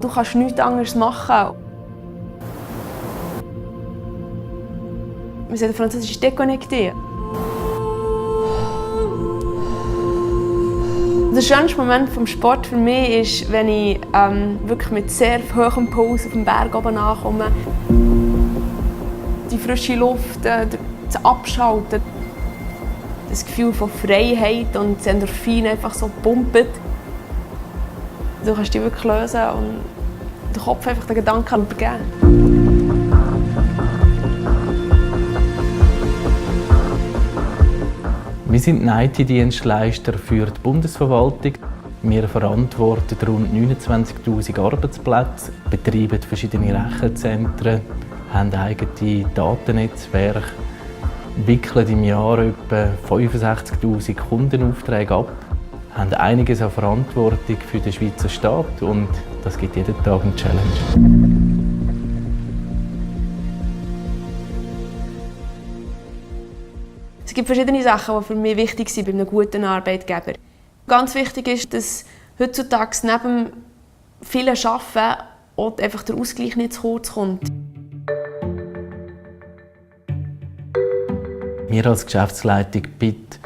Du kannst nichts anderes machen. Wir sagen französisch «déconnecté». Der schönste Moment des Sports für mich ist, wenn ich wirklich mit sehr hohem Puls auf dem Berg oben ankomme. Die frische Luft, das Abschalten, das Gefühl von Freiheit und das Endorphin einfach so pumpen. Du kannst dich wirklich lösen und den Kopf einfach den Gedanken übergeben. Wir sind ein IT-Dienstleister für die Bundesverwaltung. Wir verantworten rund 29'000 Arbeitsplätze, betreiben verschiedene Rechenzentren, haben eigene Datennetzwerke, wickeln im Jahr etwa 65'000 Kundenaufträge ab, haben einiges an Verantwortung für den Schweizer Staat und das gibt jeden Tag eine Challenge. Es gibt verschiedene Sachen, die für mich wichtig sind bei einem guten Arbeitgeber. Ganz wichtig ist, dass heutzutage neben vielen Arbeiten auch einfach der Ausgleich nicht zu kurz kommt. Wir als Geschäftsleitung BIT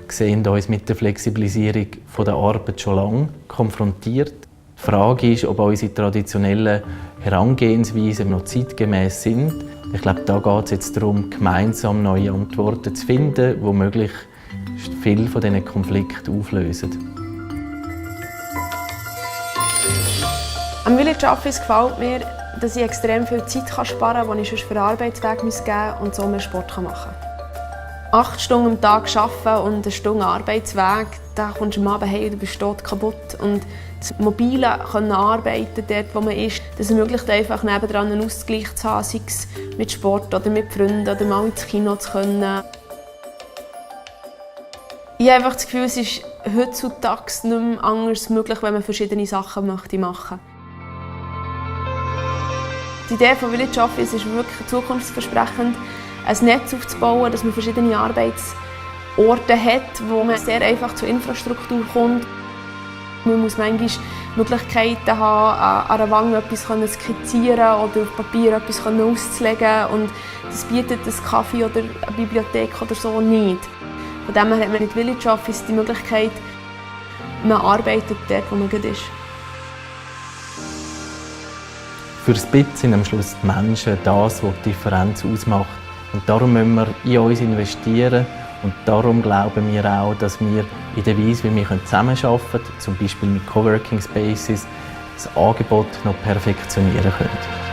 sehen uns mit der Flexibilisierung der Arbeit schon lange konfrontiert. Die Frage ist, ob unsere traditionellen Herangehensweisen noch zeitgemäß sind. Ich glaube, da geht es jetzt darum, gemeinsam neue Antworten zu finden, die möglichst viele von diesen Konflikten auflösen. Am Village Office gefällt mir, dass ich extrem viel Zeit sparen kann, die ich sonst für den Arbeitsweg geben muss und so mehr Sport machen kann. 8 Stunden am Tag arbeiten und 1 Stunde Arbeitsweg, da kommst du am Abend heim und du bist tot kaputt. Und das mobile Arbeiten, dort wo man ist, das ermöglicht einfach nebendran einen Ausgleich zu haben, sei es mit Sport oder mit Freunden oder mal ins Kino zu können. Ich habe einfach das Gefühl, es ist heutzutage nicht mehr anders möglich, wenn man verschiedene Sachen machen möchte. Die Idee von Village Office ist wirklich zukunftsversprechend, ein Netz aufzubauen, dass man verschiedene Arbeitsorte hat, wo man sehr einfach zur Infrastruktur kommt. Man muss manchmal Möglichkeiten haben, an einer Wand etwas skizzieren oder auf Papier etwas auszulegen. Und das bietet ein Café oder eine Bibliothek oder so nicht. Von dem her hat man mit Village Office die Möglichkeit, man arbeitet dort, wo man ist. Für das BIT sind am Schluss die Menschen das, was die Differenz ausmacht. Und darum müssen wir in uns investieren. Und darum glauben wir auch, dass wir in der Weise, wie wir zusammenarbeiten können, zum Beispiel mit Coworking Spaces, das Angebot noch perfektionieren können.